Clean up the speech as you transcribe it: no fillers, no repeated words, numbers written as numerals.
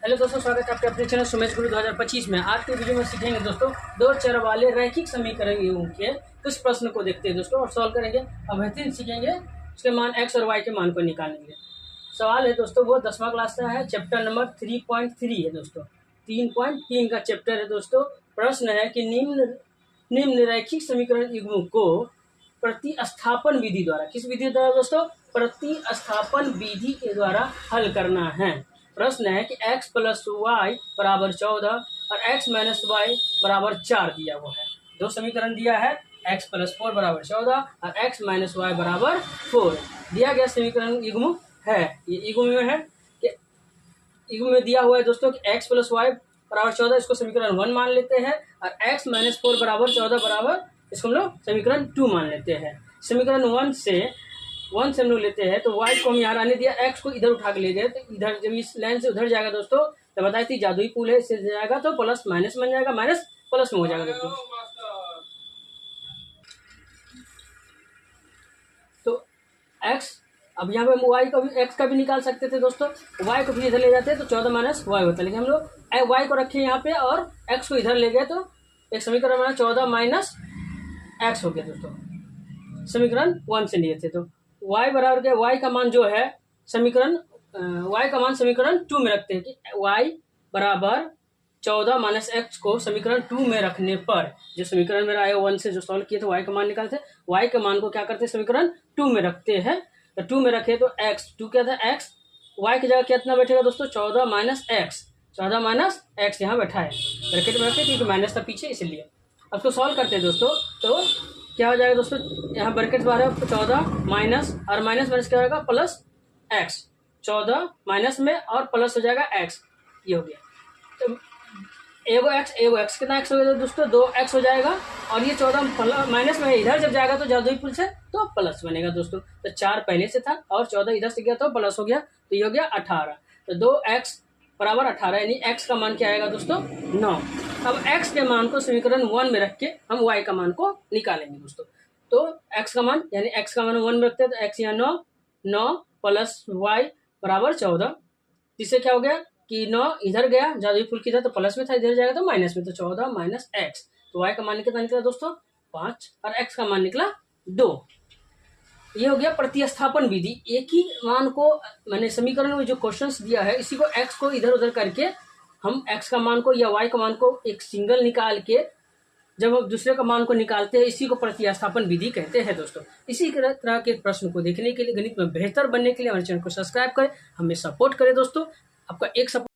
Hello दोस्तों, स्वागत है आपके अपने चैनल सुमेश गुरु 2025 में। आज के वीडियो में सीखेंगे दोस्तों दो चर वाले रैखिक समीकरण के कुछ प्रश्न को देखते हैं दोस्तों और सॉल्व करेंगे। अब बेहतरीन सीखेंगे उसके मान x और y के मान को निकालने के लिए। सवाल है दोस्तों वो 10वां क्लास का है, चैप्टर नंबर 3.3 है दोस्तों, 3.3 का चैप्टर है दोस्तों। प्रश्न है कि निम्न रैखिक समीकरण युग्म को प्रतिस्थापन विधि द्वारा, किस विधि द्वारा दोस्तों? प्रतिस्थापन विधि के द्वारा हल करना है। प्रश्न है कि x प्लस वाई बराबर 14 और x माइनस वाई बराबर 4 दिया हुआ है। दो समीकरण दिया है, x प्लस 4 बराबर 14 और x माइनस वाई बराबर 4 दिया गया समीकरण युग्म है। ये युग्म में है कि युग्म में दिया हुआ है दोस्तों कि x प्लस वाई बराबर 14, इसको समीकरण 1 मान लेते हैं, और x माइनस 4 बराबर 14 बराबर इसको हम लोग समीकरण 2 मान लेते हैं। समीकरण 1 से हम लोग लेते हैं तो y को हम यहाँ आने दिया, x को इधर उठा के ले गए, तो इधर जब इस लाइन से उधर जाएगा दोस्तों तो बताई थी जादुई पुल है, इससे जाएगा तो प्लस माइनस बन जाएगा, माइनस प्लस में हो जाएगा दोस्तों। तो x, अब यहाँ पे हम y का भी x का भी निकाल सकते थे दोस्तों, y को भी इधर ले जाते हैं तो 14 माइनस y होता है, लेकिन हम लोग y को रखे यहाँ पे और x को इधर ले गए तो एक समीकरण बना 14 माइनस x हो गया दोस्तों। समीकरण 1 से लिए थे तो y बराबर क्या, y का मान जो है समीकरण y का मान समीकरण 2 में रखते हैं कि y बराबर 14 माइनस एक्स को समीकरण 2 में रखने पर, जो समीकरण मेरा आया 1 से जो सॉल्व किए थे y का मान निकालते हैं, y के मान को क्या करते हैं समीकरण 2 में रखते हैं। तो 2 में रखे तो x 2 क्या था, x y की जगह कितना बैठेगा दोस्तों 14 माइनस एक्स, 14 माइनस एक्स यहाँ बैठा है, ब्रैकेट में रखते क्योंकि माइनस था पीछे इसलिए। अब तो सॉल्व करते हैं दोस्तों, तो क्या हो जाएगा दोस्तों, यहाँ ब्रैकेट बाहर है 14 माइनस और माइनस माइनस क्या होगा प्लस एक्स, 14 माइनस में और प्लस हो जाएगा एक्स, ये हो गया। तो एगो एक्स कितना एक्स हो गया दोस्तों 2x हो जाएगा, और ये 14 माइनस में इधर जब जाएगा तो जादुई पुल से तो प्लस बनेगा दोस्तों। तो 4 पहले से था और 14 इधर से गया तो प्लस हो गया, तो ये हो गया 18। तो 2x बराबर 18, यानी x का मान क्या आएगा दोस्तों 9। अब x के मान को समीकरण 1 में रख के हम y का मान को निकालेंगे दोस्तों। तो x का मान यानी x का मान 1 में रखते हैं तो x यहाँ 9 प्लस y बराबर 14, जिससे क्या हो गया कि 9 इधर गया, जादुई पुल किधर तो प्लस में था, इधर जाएगा तो माइनस में, तो 14 माइनस एक्स, तो y का मान कितना निकला दोस्तों 5 और x का मान निकला 2। ये हो गया प्रतिस्थापन विधि। एक ही मान को मैंने समीकरण में जो क्वेश्चंस दिया है इसी को x को इधर उधर करके हम x का मान को या y का मान को एक सिंगल निकाल के जब हम दूसरे का मान को निकालते हैं, इसी को प्रतिस्थापन विधि कहते हैं दोस्तों। इसी तरह के प्रश्न को देखने के लिए, गणित में बेहतर बनने के लिए हमारे चैनल को सब्सक्राइब करें, हमें सपोर्ट करें दोस्तों। आपका एक सपोर्ट